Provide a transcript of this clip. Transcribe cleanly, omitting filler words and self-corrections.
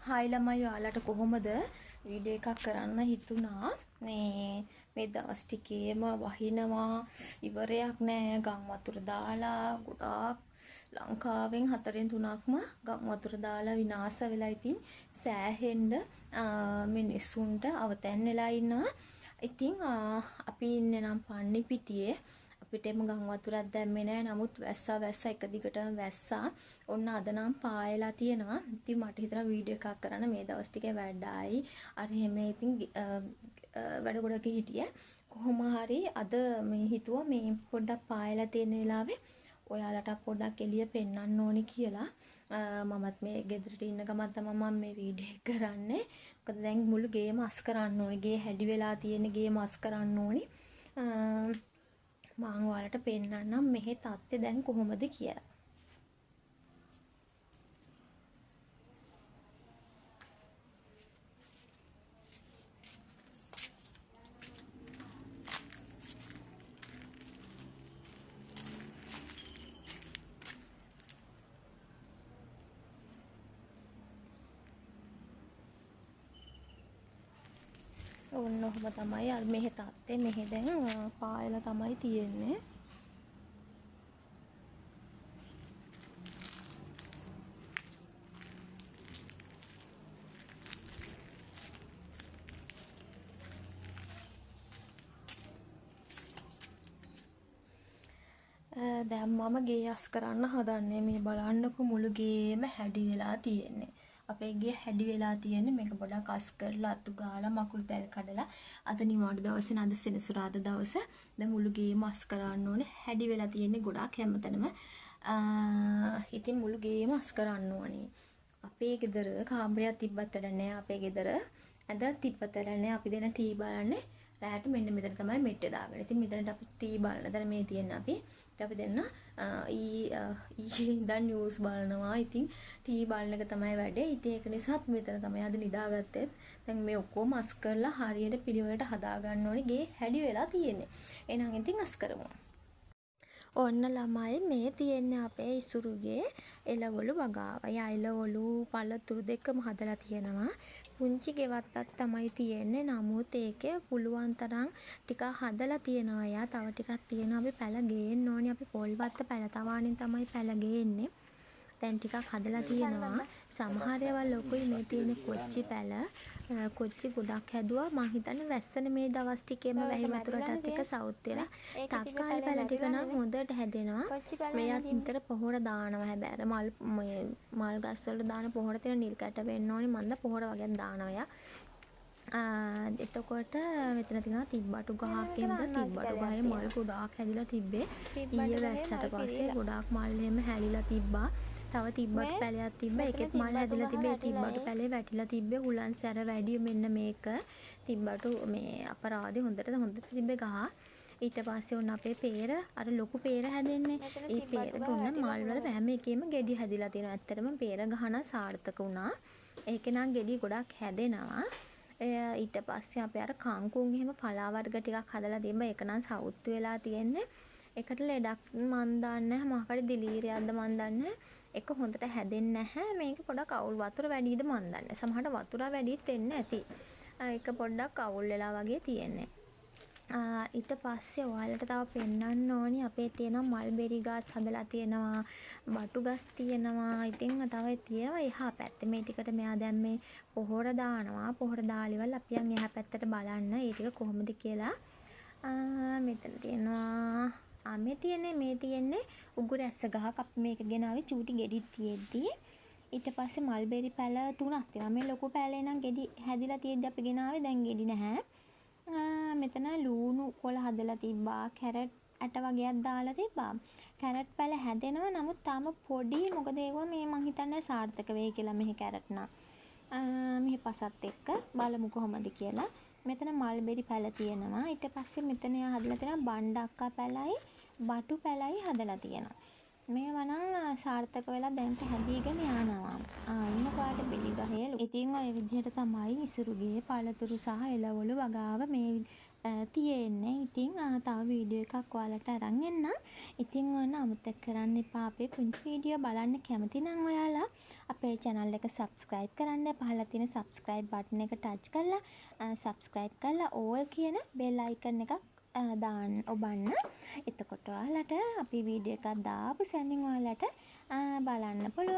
Hi ළමයි ඔයාලට කොහොමද වීඩියෝ එකක් කරන්න හිතුණා මේ දවස් ටිකේම වහිනවා ඉවරයක් නෑ ගම් වතුර දාලා ගොඩාක් ලංකාවෙන් 4න් 3ක්ම ගම් වතුර දාලා විනාශ වෙලා ඉතින් සෑහෙන්න මිනිස්සුන්ට අවතැන් වෙලා ඉන්නවා. ඉතින් අපි ඉන්නේ නම් පන්නි පිටියේ පිටේම ගම් වතුරක් දැම්මේ නැහැ. නමුත් වැස්සා එක දිගටම වැස්සා. ඔන්න අද නම් පායලා තියෙනවා. ඉතින් මට හිතෙනවා වීඩියෝ එකක් කරන්න මේ දවස් ටිකේ වැඩයි. අර එහෙම ඉතින් වැඩ ගොඩක හිටියේ. කොහොම හරි අද මේ හිතුවා මේ පොඩ්ඩක් පායලා තියෙන වෙලාවේ ඔයාලට පොඩ්ඩක් එළිය පෙන්වන්න ඕනි කියලා. මමත් මේ ගෙදරට ඉන්න ගමන් තමයි මම මේ වීඩියෝ එක කරන්නේ. මොකද දැන් මුළු ගේම අස් කරන්න ඕනි. ගේ හැඩි වෙලා තියෙන ගේම අස් කරන්න ඕනි. මම ඔයාලට පෙන්නන්නම් මෙහි තත්ත්වය දැන් කොහොමද කියලා. ඔන්න ඔහොම තමයි අර මෙහි තත්ත්වය මෙහි දැන් පායලා තමයි තියෙන්නේ. දැන් මම ගේ අස් කරන්න හදන්නේ. මේ බලන්නකො මුළු ගේම හැඩි වෙලා තියෙන්නේ. අපේ ගේ හැඩි වෙලා තියෙන්නේ. මේක පොඩක් අස් කරලා අතු ගාලා මකුළු තැල් කඩලා අද නිවාඩු දවසේ නේද සෙනසුරාදා දවස. දැන් මුළු ගේම අස් කරන්න ඕනේ. හැඩි වෙලා තියෙන්නේ ගොඩක් හැමතැනම. ඉතින් මුළු ගේම අස් කරන්න ඕනේ. අපේ ගෙදර කාමරයක් තිබ්බත් වැඩ නැහැ. අපේ ගෙදර ඇඳක් තිබ්බත් වැඩ නැහැ. අපි දෙන ටී බලන්නේ. රැට මෙන්න මෙතන තමයි මෙට්ටේ දාගෙන. ඉතින් මෙතනට අපි ටී බලන. දැන් මේ තියෙන අපි දෙන්න ඉඳන් නිවුස් බලනවා. ඉතින් ටී බලන එක තමයි වැඩේ. ඉතින් ඒක නිසා අපි මෙතන තමයි අද නිදාගත්තේ. දැන් මේ ඔක්කොම අස් කරලා හරියට පිළිවෙලට හදා ගන්න ඕනේ. ගේ හැඩි වෙලා තියෙන්නේ. එහෙනම් ඉතින් අස් කරමු. ඔන්න ළමයි මේ තියෙන්නේ අපේ ඉසුරුගේ එළවලු වගාව. එළවලු පළතුරු දෙකම හදලා තියෙනවා. පුංචි ගෙවත්තක් තමයි තියෙන්නේ. නමුත් ඒකේ පුළුවන් තරම් ටිකක් හදලා තියෙනවා. යා තව ටිකක් තියෙනවා. අපි පැල ගේන්න ඕනේ. අපි පොල් වත්ත පැල තවානින් තමයි පැල ගේන්නේ. දැන් ටිකක් හදලා තියෙනවා. සමහර ඒවා ලොකුයි මේ තියෙන කොච්චි පැල. කොච්චි ගොඩක් හැදුවා. මං හිතන්නේ වැස්සනේ මේ දවස් ටිකේම වැහි වතුරටත් එක සවුත් වෙලා. තක්කාලි පැල ටික නම් හොඳට හැදෙනවා. මෙයාත් විතර පොහොර දානවා. හැබැයි මල් ගස් වල දාන පොහොර තියෙන නිල් කැට වෙන්න ඕනේ. මන්ද පොහොර වගේ දානවා යා. එතකොට මෙතන තියෙනවා තිබ්බටු ගහක්. එහෙම තිබ්බටු ගහේ මල් ගොඩාක් හැදිලා තිබ්බේ. ඊයේ වැස්සට පස්සේ ගොඩාක් මල් එහෙම හැලිලා තිබ්බා. තව තිබ්බටු පැලයක් තිබ්බා. ඒකෙත් මල් හැදිලා තිබ්බේ. තිබ්බටු පැලේ වැටිලා තිබ්බේ. හුලන් සැර වැඩි මෙන්න මේක. තිබ්බටු මේ අපරාදේ හොඳට තිබ්බේ ගහ. ඊට පස්සේ ඔන්න අපේ peer අර ලොකු peer හැදෙන්නේ. ඒ peer ගොන්න මල් වල හැම එකෙම ගෙඩි හැදිලා තියෙනවා. ඇත්තටම peer ගහන සාර්ථක වුණා. ඒකේ නම් ගෙඩි ගොඩක් හැදෙනවා. ඊට පස්සේ අපි අර කංකුන් එහෙම පලා වර්ග ටිකක් හදලා තිබ්බා. ඒක නම් සවුත් වෙලා තියෙන්නේ. ඒකට ලෙඩක් මන් දන්නේ නැහැ. මොකක්ද දිලීරියක්ද මන් දන්නේ නැහැ. ඒක හොඳට හැදෙන්නේ නැහැ. මේක පොඩක් අවුල් වතුර වැඩිද මන් දන්නේ නැහැ. සමහරට වතුර වැඩිත් වෙන්නේ නැති. ඒක පොඩ්ඩක් අවුල් වෙලා වගේ තියෙන්නේ. ඊට පස්සේ ඔයාලට තව පෙන්වන්න ඕනි අපේ තියෙන මල්බෙරි ගස් හදලා තියෙනවා. බටු ගස් තියෙනවා. ඉතින් තව තියෙනවා එහා පැත්තේ. මේ ටිකට මෙයා දැන් මේ පොහොර දානවා. පොහොර දාලිවල අපි යන් එහා පැත්තට බලන්න. ඒ ටික කොහොමද කියලා. මෙතන තියෙනවා මේ තියෙන්නේ උගුර ඇස්ස ගහක්. අපි මේක ගෙනාවේ චූටි ගෙඩිත් තියෙද්දි. ඊට පස්සේ මල්බෙරි පැල 3ක් තියෙනවා. මේ ලොකු පැලේ නම් ගෙඩි හැදිලා තියෙද්දි අපි ගෙනාවේ. දැන් ගෙඩි නැහැ. මෙතන ලූණු කොළ හදලා තිබ්බා. කැරට් ඇට වගේක් දාලා තිබ්බා. කැරට් පැල හැදෙනවා. නමුත් තාම පොඩි. මොකද ඒවා මේ මං හිතන්නේ සාර්ථක වෙයි කියලා මෙහි කැරට් නා. මෙහි පසත් එක්ක බලමු කොහොමද කියලා. මෙතන මල්බෙරි පැල තියෙනවා. ඊට පස්සේ මෙතන හදලා තියෙනවා බණ්ඩක්කා පැලයි බටු පැලයි හදලා තියෙනවා. මේවා නම් සාර්ථක වෙලා දැන්ට හැදීගෙන යනවා. ඉන්න පාට බෙලි ගහේ. ඉතින් ඔය විදිහට තමයි ඉසුරුගේ පළතුරු සහ එළවලු වගාව මේ තියෙන්නේ. ඉතින් තව වීඩියෝ එකක් ඔයාලට අරන් එන්නම්. ඉතින් ඔන්න අමතක කරන්න එපා අපේ පුංචි වීඩියෝ බලන්න කැමති නම් ඔයාලා අපේ channel එක subscribe කරන්න. පහළ තියෙන subscribe button එක touch කරලා subscribe කරලා all කියන bell icon එකක් දාන්න ඔබන්න. එතකොට ඔයාලට අපි වීඩියෝ එකක් දාපු සැනින් ඔයාලට බලන්න පුළුවන්.